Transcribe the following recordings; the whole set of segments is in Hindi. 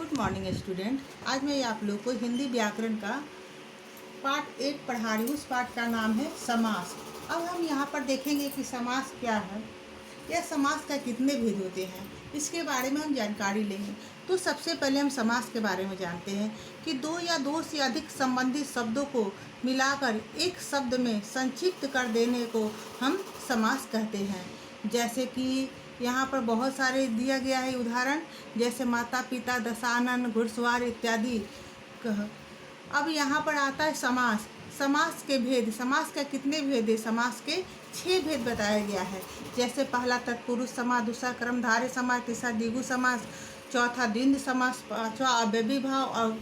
Good morning student. आज मैं आप लोग को हिंदी व्याकरण का पार्ट 1 पढ़ा रही हूँ। उस पाठ का नाम है समास। अब हम यहाँ पर देखेंगे कि समास क्या है या समास का कितने भेद होते हैं, इसके बारे में हम जानकारी लेंगे। तो सबसे पहले हम समास के बारे में जानते हैं कि दो या दो से अधिक संबंधित शब्दों को मिलाकर एक शब्द में संक्षिप्त कर देने को हम समास कहते हैं। जैसे कि यहाँ पर बहुत सारे दिया गया है उदाहरण, जैसे माता पिता, दशानन, घुड़सवार इत्यादि। अब यहाँ पर आता है समास। समास के भेद, समास का कितने भेद है? समास के 6 भेद बताया गया है। जैसे पहला तत्पुरुष समास, दूसरा कर्मधारय समास, तीसरा द्विगु समास, चौथा द्वंद्व समास, पांचवा अव्ययी भाव और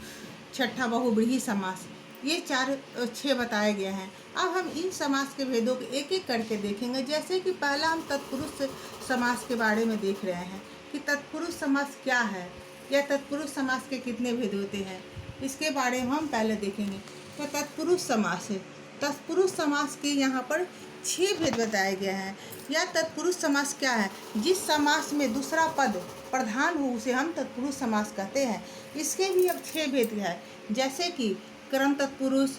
छठा बहुव्रीहि समास। ये 6 बताए गए हैं। अब हम इन समास के भेदों को एक एक करके देखेंगे। जैसे कि पहला हम तत्पुरुष समास के बारे में देख रहे हैं कि तत्पुरुष समास क्या है या तत्पुरुष समास के कितने भेद होते हैं, इसके बारे में हम पहले देखेंगे। तो तत्पुरुष समास है। तत्पुरुष समास के यहाँ पर 6 भेद बताए गए हैं। या तत्पुरुष समास क्या है? जिस समास में दूसरा पद प्रधान हो उसे हम तत्पुरुष समास कहते हैं। इसके भी अब 6 भेद है। जैसे कि कर्म तत्पुरुष,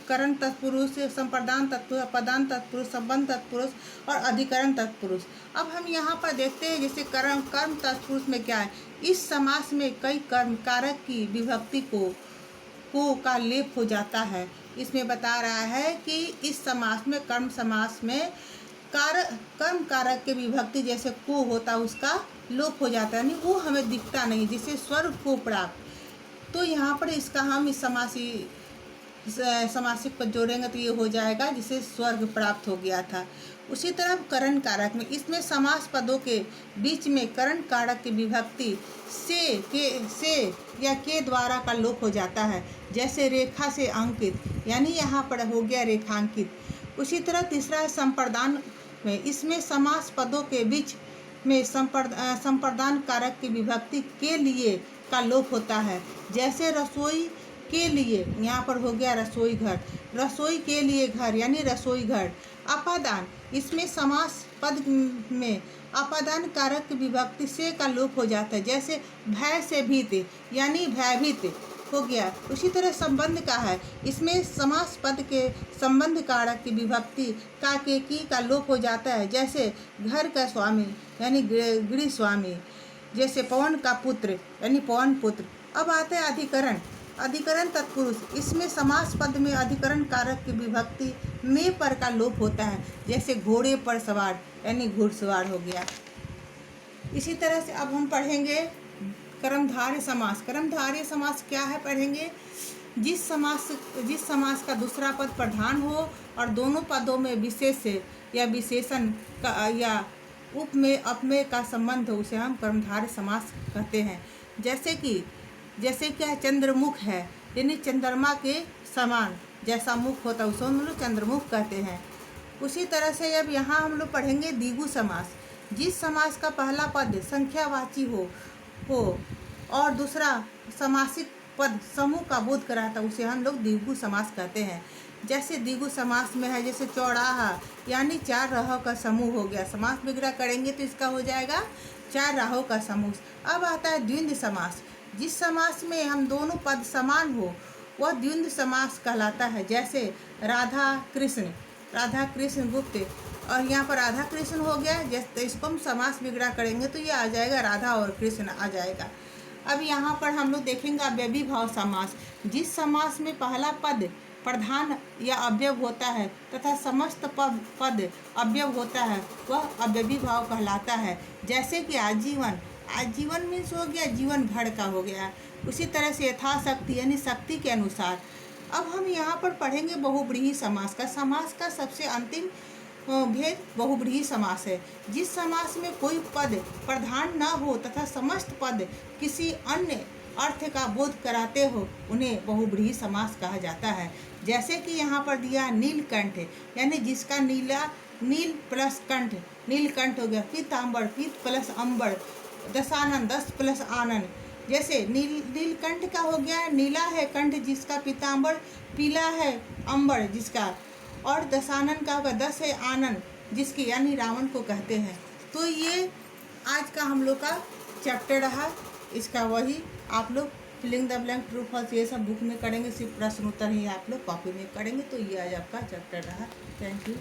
करण तत्पुरुष, संप्रदान तत्पुरुष, पदान तत्पुरुष, संबंध तत्पुरुष और अधिकरण तत्पुरुष। अब हम यहाँ पर देखते हैं जैसे कर्म तत्पुरुष में क्या है, इस समास में कई कर्म कारक की विभक्ति को का लेप हो जाता है। इसमें बता रहा है कि इस समास में, कर्म समास में कर्म कारक के विभक्ति जैसे को होता है उसका लोप हो जाता है, यानी वो हमें दिखता नहीं, जिससे स्वर्ग को प्राप्त। तो यहाँ पर इसका हम इस समासिक पर जोड़ेंगे तो ये हो जाएगा जिसे स्वर्ग प्राप्त हो गया था। उसी तरह करण कारक में, इसमें समास पदों के बीच में करण कारक की विभक्ति से या के द्वारा का लोप हो जाता है। जैसे रेखा से अंकित, यानी यहाँ पर हो गया रेखांकित। उसी तरह तीसरा है संप्रदान में, इसमें समास पदों के बीच में संप्रदान कारक की विभक्ति के लिए का लोप होता है। जैसे रसोई के लिए, यहाँ पर हो गया रसोई घर, रसोई के लिए घर यानी रसोई घर। अपादान, इसमें समास पद में अपादान कारक की विभक्ति से का लोप हो जाता है। जैसे भय से भीत यानी भयभीत हो गया। उसी तरह संबंध का है, इसमें समास पद के संबंध कारक की विभक्ति का के की का लोप हो जाता है। जैसे घर का स्वामी यानी गृह स्वामी, जैसे पवन का पुत्र यानी पवन पुत्र। अब आता है अधिकरण। अधिकरण तत्पुरुष, इसमें समास पद में अधिकरण कारक की विभक्ति में पर का लोप होता है। जैसे घोड़े पर सवार यानी घुड़सवार हो गया। इसी तरह से अब हम पढ़ेंगे कर्मधारय समास। कर्मधारय समास क्या है पढ़ेंगे? जिस समास का दूसरा पद प्रधान हो और दोनों पदों में विशेष या विशेषण का या उपमेय अपमेय का संबंध हो, उसे हम कर्मधारय समास कहते हैं। जैसे क्या है, चंद्रमुख है यानी चंद्रमा के समान जैसा मुख होता है उसे हम लोग चंद्रमुख कहते हैं। उसी तरह से अब यहाँ हम लोग पढ़ेंगे द्विगु समास। जिस समास का पहला पद संख्यावाची हो और दूसरा समासिक पद समूह का बोध कराता है उसे हम लोग द्विगु समास कहते हैं। जैसे द्विगु समास में है, जैसे चौराहा यानी 4 राहों का समूह हो गया। समास विग्रह करेंगे तो इसका हो जाएगा 4 राहों का समूह। अब आता है द्वंद्व समास। जिस समास में हम दोनों पद समान हो वह द्वंद्व समास कहलाता है। जैसे राधा कृष्ण गुप्त, और यहाँ पर राधा कृष्ण हो गया। जैसे इसको हम समास विग्रह करेंगे तो ये आ जाएगा राधा और कृष्ण आ जाएगा। अब यहाँ पर हम लोग देखेंगे अव्ययी भाव समास। जिस समास में पहला पद प्रधान या अवयव होता है तथा समस्त पद अवयव होता है वह अव्ययी भाव कहलाता है। जैसे कि आजीवन मीन्स हो गया जीवन भर का हो गया। उसी तरह से यथाशक्ति यानी शक्ति के अनुसार। अब हम यहाँ पर पढ़ेंगे बहुव्रीहि समास का। समास का सबसे अंतिम भेद बहुव्रीहि समास है। जिस समास में कोई पद प्रधान न हो तथा समस्त पद किसी अन्य अर्थ का बोध कराते हो उन्हें बहुव्रीहि समास कहा जाता है। जैसे कि यहाँ पर दिया नीलकंठ यानी जिसका नील प्लस कंठ नीलकंठ हो गया। पीताम्बर पीत प्लस अम्बर, दशानन 10 प्लस आनन। जैसे नीलकंठ का हो गया नीला है कंठ जिसका, पीताम्बर पीला है अंबर जिसका, और दशानन का होगा 10 है आनन जिसकी, यानी रावण को कहते हैं। तो ये आज का हम लोग का चैप्टर रहा। इसका वही आप लोग filling the blank true false ये सब बुक में करेंगे, सिर्फ प्रश्न उत्तर ही आप लोग कॉपी में करेंगे। तो ये आज आपका चैप्टर रहा। Thank you.